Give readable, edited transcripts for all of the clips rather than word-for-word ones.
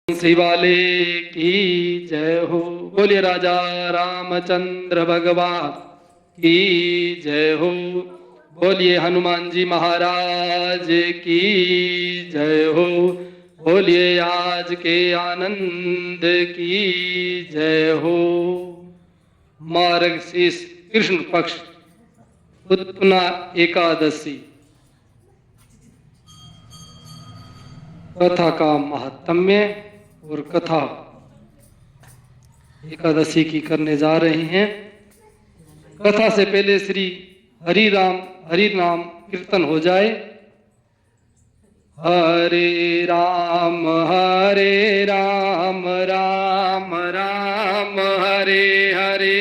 तुलसी वाले की जय हो। बोलिए राजा रामचंद्र भगवान की जय हो। बोलिए हनुमान जी महाराज की जय हो। बोलिए आज के आनंद की जय हो। मार्गशीर्ष कृष्ण पक्ष उत्पन्ना एकादशी कथा का महात्म्य और कथा एकादशी की करने जा रहे हैं। कथा से पहले श्री हरि नाम कीर्तन हो जाए। हरे राम राम राम हरे हरे,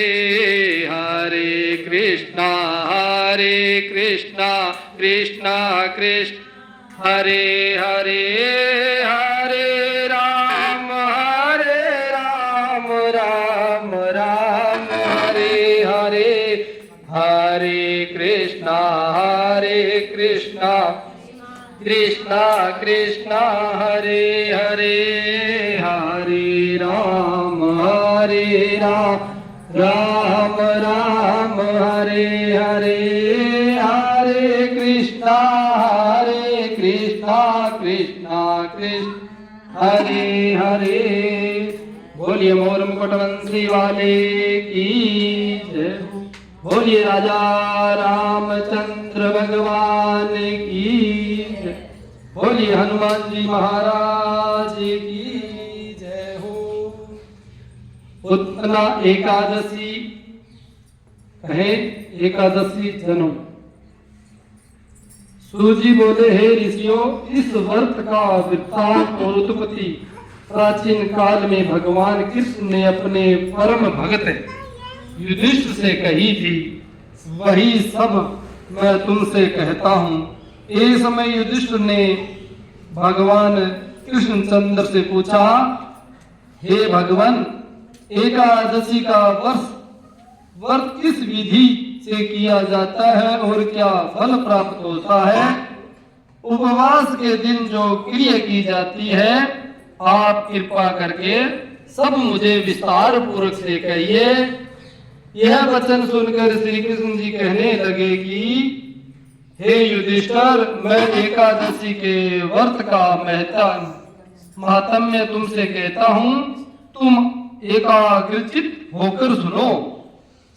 हरे कृष्णा कृष्णा कृष्ण हरे हरे, हरे राम राम राम हरे हरे, हरे कृष्णा कृष्णा कृष्णा हरे हरे, हरे राम राम राम हरे हरे, हरे कृष्णा कृष्णा कृष्ण हरे हरे। बोलिए मोर मुकुटवंशी वाले की जय हो। बोलिए राजा रामचंद्र भगवान की जय। बोलिए हनुमान जी महाराज की जय हो। उत्पन्ना एकादशी कहे एकादशी जन्म। सूजी बोले, हे ऋषियों, इस व्रत का वृत्तांत और उत्पत्ति प्राचीन काल में भगवान कृष्ण ने अपने परम भगत युधिष्ठिर से कही थी। वही सब मैं तुमसे कहता हूँ। एक समय युधिष्ठिर ने भगवान कृष्णचंद्र से पूछा, हे भगवान, एकादशी का व्रत किस विधि से किया जाता है और क्या फल प्राप्त होता है? उपवास के दिन जो क्रिया की जाती है, आप कृपा करके सब मुझे विस्तार पूर्वक से कहिए। यह वचन सुनकर श्री कृष्ण जी कहने लगे कि हे युधिष्ठिर, मैं एकादशी के व्रत का महात्म्य तुमसे कहता हूँ, तुम एकाग्रचित होकर सुनो।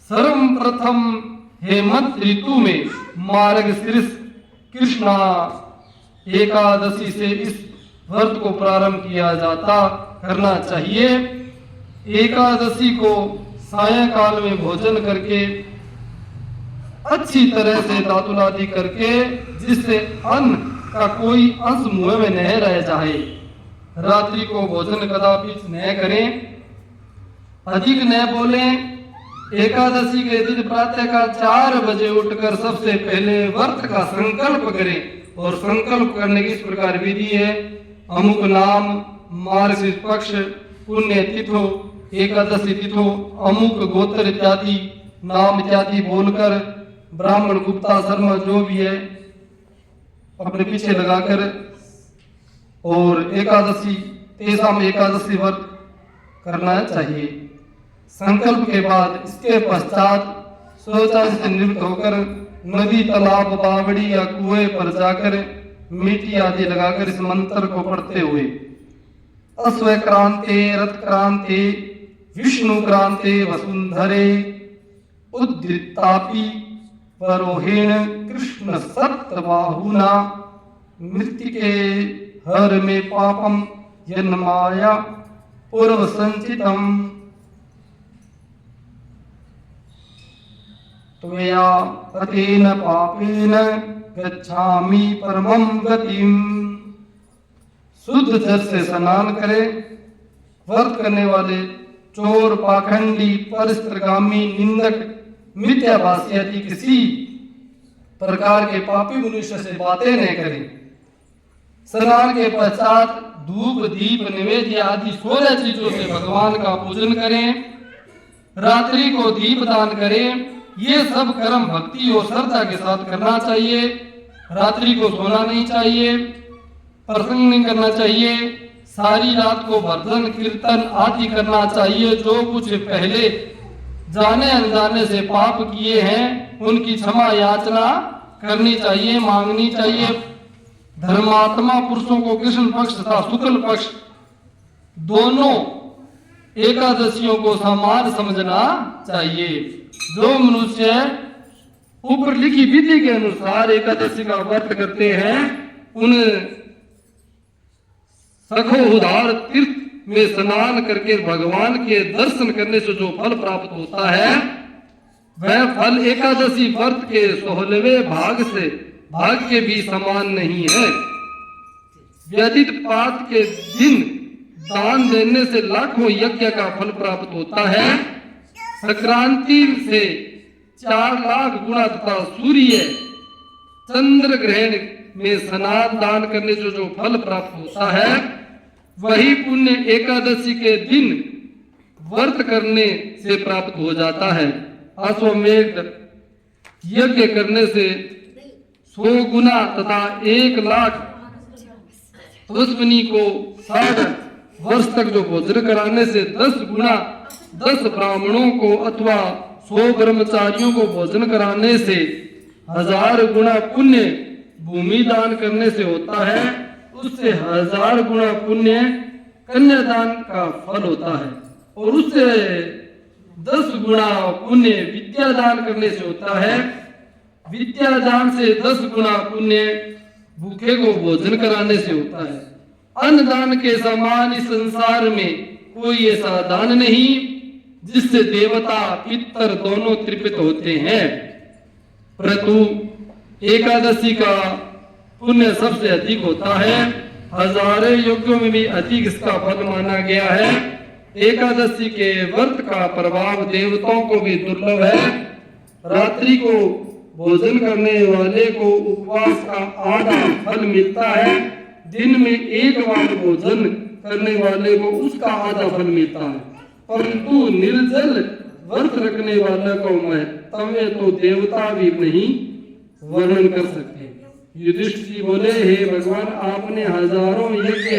सर्वप्रथम हेमंत ऋतु में मार्गशीर्ष कृष्णा एकादशी से इस व्रत को प्रारंभ करना चाहिए। एकादशी को सायंकाल में भोजन करके अच्छी तरह से दातुलादी करके, जिससे अन्न का कोई अंश मुंह में न रह जाए। रात्रि को भोजन कदापि न करें, अधिक न बोलें। एकादशी के दिन प्रातः काल 4 बजे उठकर सबसे पहले व्रत का संकल्प करें। और संकल्प करने की इस प्रकार विधि है। अमुक नाम, मार्गशीर्ष पक्ष, पुण्य तिथो, एकादशी तिथो, अमुक गोत्र इत्यादि नाम इत्यादि बोलकर ब्राह्मण गुप्ता शर्मा जो भी है अपने पीछे लगाकर, और एकादशी व्रत करना चाहिए। संकल्प के बाद इसके पश्चात शौचालय से निवृत्त होकर नदी, तालाब, बावड़ी या कुएं पर जाकर मिट्टी आदि लगाकर इस मंत्र को पढ़ते हुए अश्वक्रांते रथक्रांते विष्णु क्रांते वसुंधरे उद्धृतापि परोहेण कृष्ण सत्बाहुना मृत्तिके हर में पापम जन्माया पूर्व संचितम त्वया अतेन पापेन गच्छामि परमं गतिम। शुद्ध जल से स्नान करें। व्रत करने वाले चोर, पाखंडी, परस्त्रगामी, निंदक, मिथ्याभाषी आदि किसी प्रकार के पापी मनुष्य से बातें न करें। स्नान के पश्चात धूप, दीप, निवेद्य आदि 16 चीजों से भगवान का पूजन करें। रात्रि को दीप दान करें। ये सब कर्म भक्ति और श्रद्धा के साथ करना चाहिए। रात्रि को सोना नहीं चाहिए, प्रसंग नहीं करना चाहिए। सारी रात को भजन कीर्तन आदि करना चाहिए। जो कुछ पहले जाने अनजाने से पाप किए हैं उनकी क्षमा याचना करनी चाहिए, मांगनी चाहिए। धर्मात्मा पुरुषों को कृष्ण पक्ष तथा शुक्ल पक्ष दोनों एकादशियों को समान समझना चाहिए। जो मनुष्य ऊपर लिखी विधि के अनुसार एकादशी का व्रत करते हैं उन सखो उदार तीर्थ में स्नान करके भगवान के दर्शन करने से जो फल प्राप्त होता है वह फल एकादशी व्रत के 16वें भाग के भी समान नहीं है। व्यतीत पात के दिन दान देने से लाखों यज्ञ का फल प्राप्त होता है। संक्रांति से 4 लाख गुना तथा सूर्य चंद्र ग्रहण में स्नान दान करने से जो फल प्राप्त होता है वही पुण्य एकादशी के दिन व्रत करने से प्राप्त हो जाता है। अश्वमेध यज्ञ करने से 100 गुना तथा 1 लाख तपस्विनी को 60 वर्ष तक जो भोजन कराने से 10 गुना 10 ब्राह्मणों को अथवा 100 ब्रह्मचारियों को भोजन कराने से 1000 गुना पुण्य भूमि दान करने से होता है। उससे 1000 गुना पुण्य कन्यादान का फल होता है और उससे 10 गुना पुण्य विद्या दान करने से होता है। विद्या दान से 10 गुना पुण्य भूखे को भोजन कराने से होता है। अन्नदान के समान इस संसार में कोई ऐसा दान नहीं जिससे देवता पितर दोनों तृप्त होते हैं। परंतु एकादशी का पुण्य सबसे अधिक होता है। हजारों यज्ञों में भी अधिक इसका फल माना गया है। एकादशी के व्रत का प्रभाव देवताओं को भी दुर्लभ है। रात्रि को भोजन करने वाले को उपवास का आधा फल मिलता है। दिन में एक बार भोजन करने वाले को उसका आधा फल मिलता है। परंतु निर्जल व्रत रखने वाला को महत्व तो देवता भी नहीं वर्णन कर सकते। युधिष्ठिर जी बोले, हे भगवान, आपने हजारों यज्ञ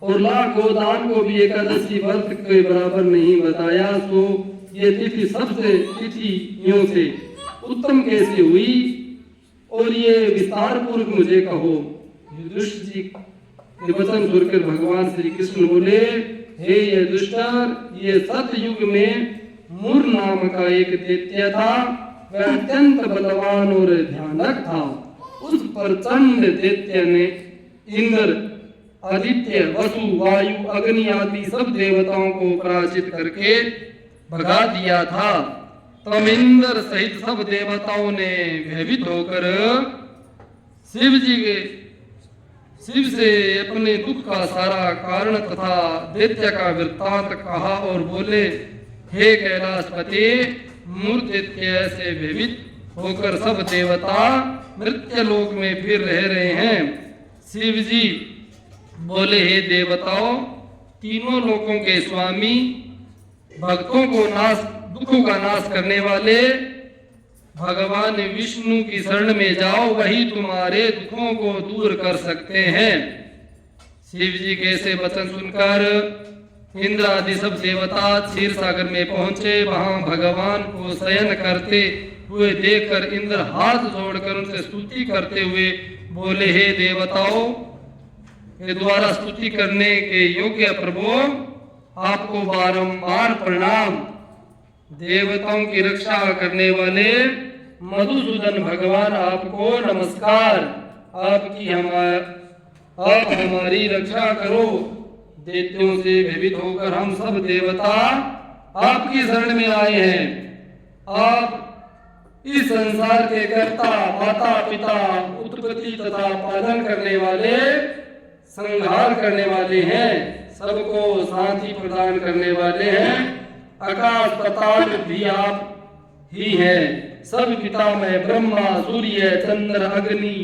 और लाखों दान को भी एकादशी व्रत के बराबर नहीं बताया, तो ये तिथि सबसे तिथियों से उत्तम कैसे हुई और ये विस्तार पूर्वक मुझे कहो। युधिष्ठिर जी के वचन सुनकर भगवान श्री कृष्ण बोले, हे युधिष्ठिर, ये सतयुग में मूर नाम का एक दैत्य था। वह अत्यंत बलवान और भयानक था। उस प्रचंड दैत्य ने इंद्र, आदित्य, वसु, वायु, अग्नि आदि सब देवताओं को पराजित करके भगा दिया था। तब इंद्र सहित सब देवताओं ने भयभीत होकर शिव से अपने दुख का सारा कारण तथा दैत्य का वृत्तांत कहा और बोले, हे कैलाशपति, मूर दैत्य से भयभीत होकर सब देवता मृत्य लोक में फिर रह रहे हैं। शिव जी बोले, हे देवताओं, तीनों लोकों के स्वामी, भक्तों को दुखों का नाश करने वाले भगवान विष्णु की शरण में जाओ, वही तुम्हारे दुखों को दूर कर सकते हैं। शिव जी के ऐसे वचन सुनकर इंद्र आदि सब देवता क्षीर सागर में पहुंचे। वहां भगवान को शयन करते हुए देखकर इंद्र हाथ जोड़कर उनसे स्तुति करते हुए बोले, हे देवताओं के द्वारा स्तुति करने के योग्य प्रभु, आपको बारंबार प्रणाम। देवताओं की रक्षा करने वाले मधुसूदन भगवान, आपको नमस्कार। आप हमारी रक्षा करो। दैत्यों से भयभीत होकर हम सब देवता आपकी शरण में आए हैं। आप इस संसार के कर्ता, माता पिता, उत्पत्ति तथा पालन करने वाले, संहार करने वाले हैं, सबको शांति प्रदान करने वाले हैं। आकाश पाताल भी आप ही हैं। सब पितामह ब्रह्मा, सूर्य, चंद्र, अग्नि,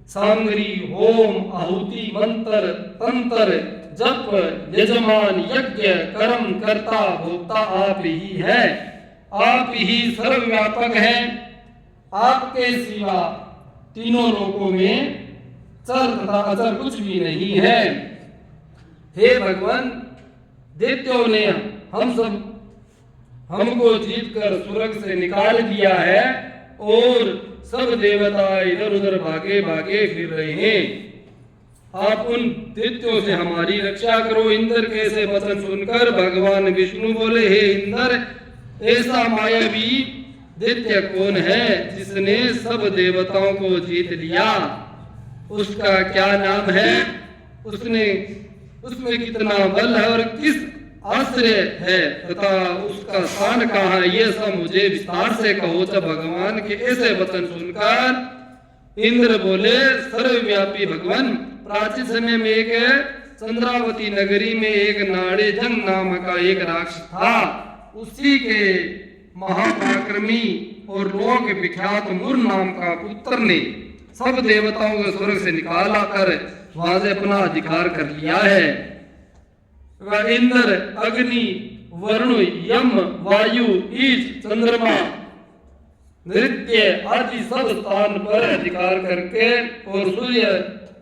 सामग्री, होम, आहुति, मंत्र, तंत्र, जप, यजमान, यज्ञ, कर्म, कर्ता, भोक्ता आप ही है। आप ही सर्वव्यापक हैं। आपके सिवा तीनों लोकों में चर तथा अचर कुछ भी नहीं है। हे भगवान, दैत्यों ने हमको जीत कर स्वर्ग से निकाल दिया है और सब देवता इधर उधर भागे भागे फिर रहे हैं। आप उन दैत्यों से हमारी रक्षा करो। इंद्र के ऐसे वचन सुनकर भगवान विष्णु बोले, हे इंद्र, ऐसा मायावी दैत्य कौन है जिसने सब देवताओं को जीत लिया? उसका क्या नाम है? उसमें कितना बल है और किस आश्रय है तथा उसका स्थान कहाँ है? ये सब मुझे विस्तार से कहो। जब भगवान के ऐसे वचन सुनकर इंद्र बोले, सर्वव्यापी भगवान, प्राचीन समय में एक चंद्रावती नगरी में एक नाड़ेजंग नाम का एक राक्षस था। उसी के महापराक्रमी और लोक विख्यात मुर नाम का पुत्र ने सब देवताओं को स्वर्ग से निकाल आकर वहां से अपना अधिकार कर लिया है। वह इंद्र, अग्नि, वरुण, यम, वायु, ईश, चंद्रमा, नृत्य आदि सब स्थान पर अधिकार करके और सूर्य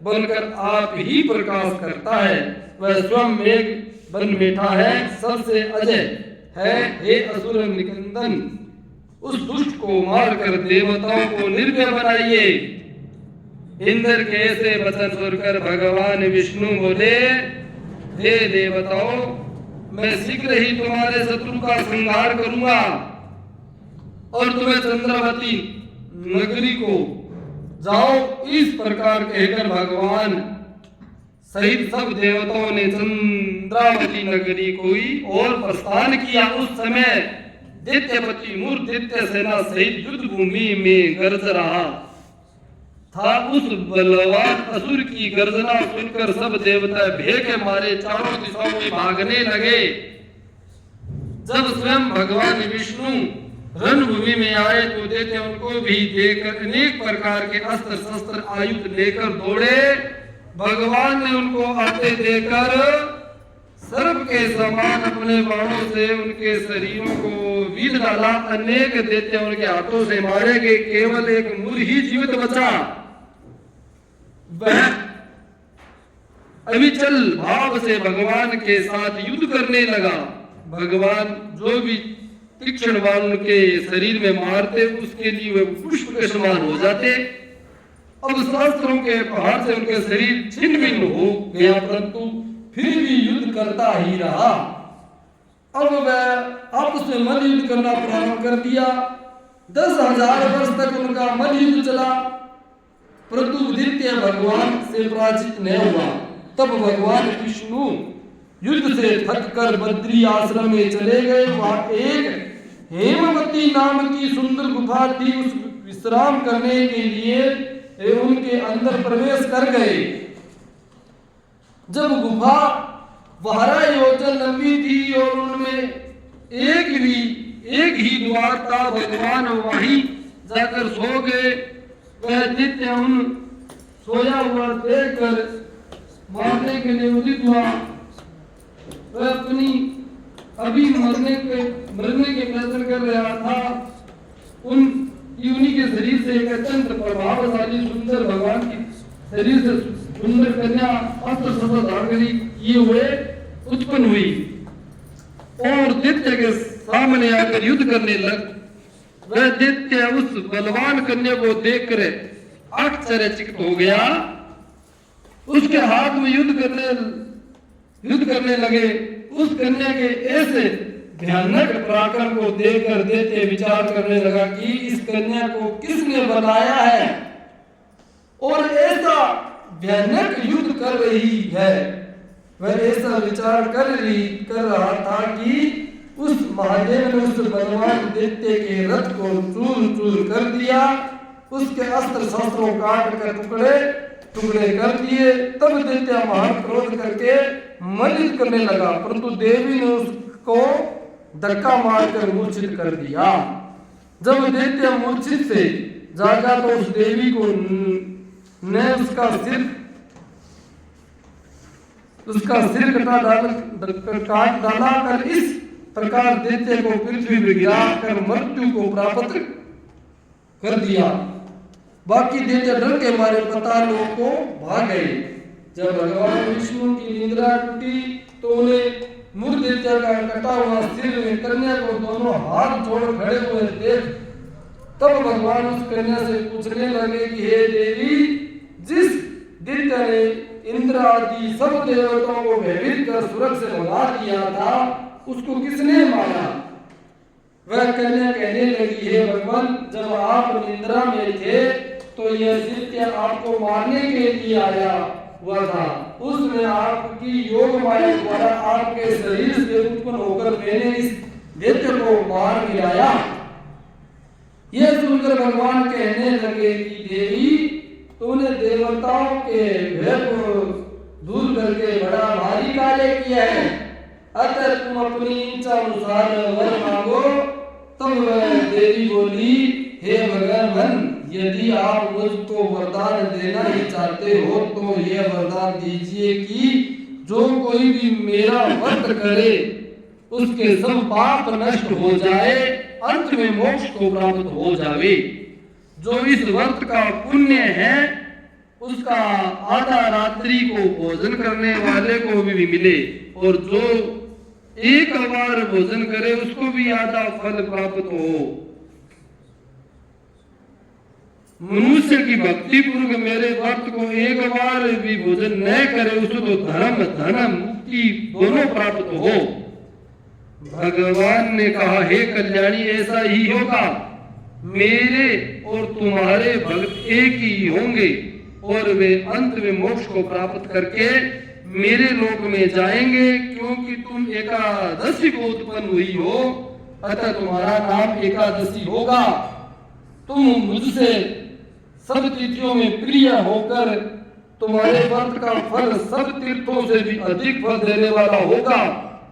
बनकर आप ही प्रकाश करता है। वह स्वयं मेघ बन बैठा है, सबसे अजय है। हे असुर निकंदन, उस दुष्ट को मारकर देवताओं को निर्भय बनाइए। इंद्र के ऐसे वचन सुनकर भगवान विष्णु बोले, हे देवताओं, मैं शीघ्र ही तुम्हारे शत्रु का संहार करूंगा और तुम्हें चंद्रावती नगरी को जाओ। इस प्रकार कहकर भगवान सहित सब देवताओं ने चंद्रावती नगरी को और प्रस्थान किया। उस समय दैत्यपति मूर दैत्य सेना सहित युद्ध भूमि में गरज रहा था। उस बलवान असुर की गर्जना सुनकर सब देवता भय के मारे चारों दिशाओं में भागने लगे। जब स्वयं भगवान विष्णु रणभूमि में आए तो दैत्य उनको भी देखकर अनेक प्रकार के अस्त्र शस्त्र आयुध लेकर दौड़े। भगवान ने उनको आते देखकर सर्प के समान अपने बाणों से उनके शरीरों को बीध डाला। अनेक दैत्य उनके हाथों से मारे गए, केवल एक मूर ही जीवित बचा। वह अविचल भाव से भगवान के साथ युद्ध करने लगा। भगवान जो भी तीक्ष्ण बाण उनके शरीर में मारते उसके लिए वे पुष्प के समान हो जाते। अब शास्त्रों के प्रहार से उनके शरीर छिन्न भिन्न हो गया, परंतु फिर भी युद्ध करता ही रहा। अब वह आपस में मल युद्ध करना प्रारंभ कर दिया। 10,000 वर्ष तक उनका मल युद्ध चला, परंतु दैत्य भगवान से पराजित नहीं हुआ। तब भगवान विष्णु युद्ध से थक कर बद्री आश्रम में चले गए। वहां एक हेमवती नाम की सुंदर गुफा थी। उस विश्राम करने के लिए उनके अंदर प्रवेश कर गए। जब गुफा 12 योजन लंबी थी और उनमें एक ही द्वार था, भगवान वहीं जाकर सो गए। वह दैत्य उन सोया हुआ देखकर मारने के लिए उदित हुआ। वह अपनी अभी मरने के प्रयत्न कर रहा था। उन्हीं के शरीर से एक अत्यंत प्रभावशाली सुंदर भगवान की शरीर से सुंदर कन्या अस्त्र शस्त्र धारण किए हुए उत्पन्न हुई और दैत्य के सामने आकर युद्ध करने लग। वह दैत्य उस बलवान कन्या को देखकर आश्चर्यचकित हो गया। उसके हाथ में युद्ध करने लगे। उस कन्या के ऐसे भयानक पराक्रम को देखकर दैत्य विचार करने लगा कि इस कन्या को किसने बनाया है और ऐसा भयानक युद्ध कर रही है। वह ऐसा विचार कर रहा था कि उस महादेव ने उस बलवान दैत्य के रथ को चूर कर दिया, उसके अस्त्र शस्त्रों काट कर टुकड़े कर दिए। तब दैत्य महान क्रोध करके मलिन करने लगा, परंतु देवी ने उसको धक्का मारकर मूर्छित कर दिया। जब दैत्य मूर्छित से जागा तो उस देवी को ने उसका सिर काट डाला कर इस प्रकार दैत्य को पृथ्वी पर गिरा कर मृत्यु को प्राप्त कर दिया। बाकी दैत्य डर के मारे पातालों को भाग गए। जब भगवान विष्णु की निद्रा टूटी तो उन्हें मूर्तित्व का कटा हुआ सिर में कन्या को दोनों हाथ जोड़ खड़े हुए देख तब भगवान उस कन्या से पूछने लगे कि हे देवी, जिस दैत्य ने इंद्र आदि सब देवताओं को भयभीत कर स्वर्ग से भगा दिया था उसको किसने मारा? वह कन्या कहने लगी, हे भगवान, जब आप निद्रा में थे तो यह दैत्य आपको मारने के लिए आया हुआ था। उसने आपकी योग माया द्वारा आपके शरीर से उत्पन्न होकर मैंने इस दैत्य को मार गिराया। यह सुनकर भगवान कहने लगे कि देवी, तूने देवताओं के भय को दूर करके बड़ा भारी कार्य किया है, अतः तुम अपनी इच्छा अनुसार वर मांगो। तब वह देवी बोली, हे भगवान, यदि आप मुझको वरदान देना ही चाहते हो तो यह वरदान दीजिए कि जो कोई भी मेरा व्रत करे उसके सब पाप नष्ट हो जाए, अंत में मोक्ष को प्राप्त हो जावे। जो इस व्रत का पुण्य है उसका आधा रात्रि को भोजन करने वाले को भी मिले, और जो एक बार भोजन करे उसको भी आधा फल प्राप्त हो। मनुष्य की भक्ति पूर्वक मेरे व्रत को एक बार भी भोजन न करे उसको तो धर्म धन मुक्ति दोनों प्राप्त हो। भगवान ने कहा, हे कल्याणी, ऐसा ही होगा। मेरे और तुम्हारे भक्त एक ही होंगे और वे अंत में मोक्ष को प्राप्त करके मेरे लोक में जाएंगे, क्योंकि तुम एकादशी को उत्पन्न हुई हो, अतः तुम्हारा नाम एकादशी होगा। तुम मुझसे सब तिथियों में प्रिय होकर तुम्हारे व्रत का फल सब तीर्थों से भी अधिक फल देने वाला होगा।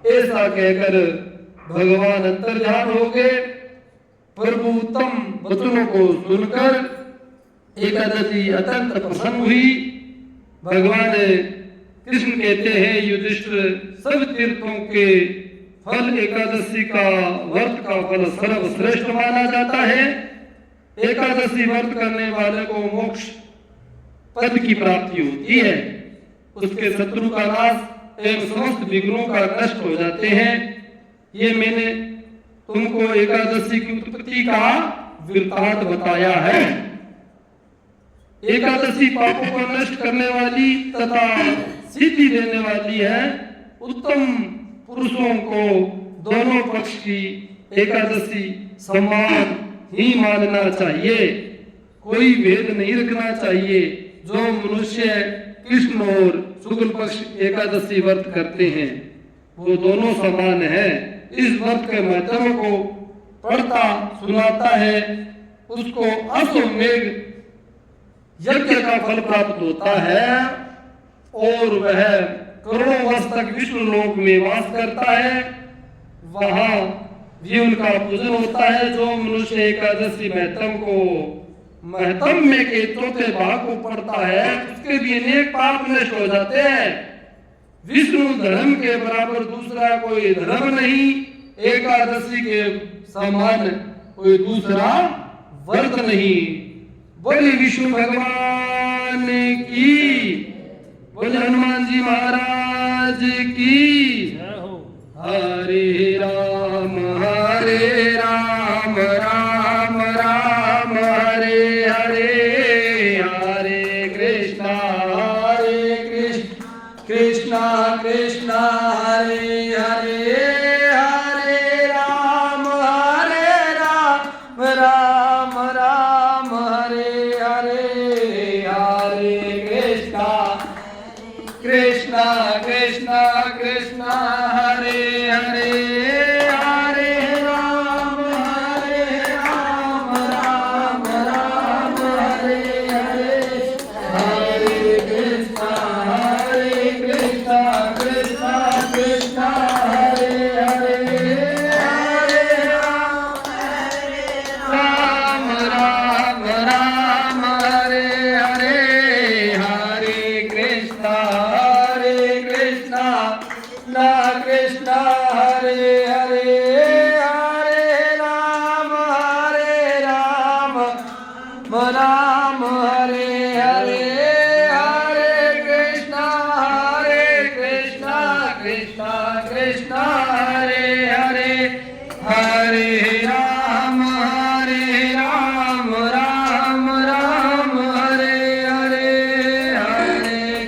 ऐसा कहकर भगवान अंतर्ध्यान हो गए। प्रभु उत्तम वचनों को सुनकर एकादशी अत्यंत प्रसन्न हुई। भगवान कृष्ण कहते हैं, युधिष्ठिर, सब तीर्थों के फल एकादशी का व्रत का फल सर्वश्रेष्ठ माना जाता है। एकादशी व्रत करने वाले को मोक्ष पद की प्राप्ति होती है, उसके शत्रु का नाश एवं समस्त विघ्नों का नष्ट हो जाते हैं। ये मैंने तुमको एकादशी की उत्पत्ति का वृत्तांत बताया है। एकादशी पापों को नष्ट करने वाली तथा सिद्धि देने वाली है। उत्तम पुरुषों को दोनों पक्ष की एकादशी समान ही मानना चाहिए, कोई भेद नहीं रखना चाहिए। जो मनुष्य कृष्ण और शुक्ल पक्ष एकादशी व्रत करते हैं वो दोनों समान है। इस व्रत के महत्व को पढ़ता सुनाता है उसको अश्वमेघ यज्ञ का फल प्राप्त होता है और वह करोड़ों वर्ष तक विष्णु लोक में वास करता है। वहां भी उनका पूजन होता है। जो मनुष्य एकादशी महत्म के चौथे भाग को पढ़ता है उसके भी अनेक पाप नष्ट हो जाते हैं। विष्णु धर्म के बराबर दूसरा कोई धर्म नहीं, एकादशी के समान कोई दूसरा व्रत नहीं। बोले विष्णु भगवान की, बोले हनुमान जी महाराज की। हरे राम राम राम हरे हरे, हरे कृष्णा कृष्णा कृष्णा हरे हरे, हरे राम राम राम हरे हरे, हरे कृष्णा कृष्णा कृष्णा हरे हरे, हरे राम राम राम हरे हरे, हरे कृष्णा कृष्णा कृष्णा हरे हरे, हरे राम राम हरे हरे, हरे कृष्णा कृष्णा हरे हरे, हरे राम राम हरे हरे, हरे कृष्णा कृष्णा कृष्णा हरे हरे हरे राम राम राम हरे हरे हरे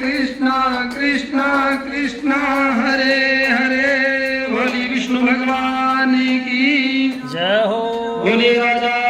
कृष्णा कृष्णा कृष्णा हरे हरे। बोली विष्णु भगवान की जय हो। बोली राजा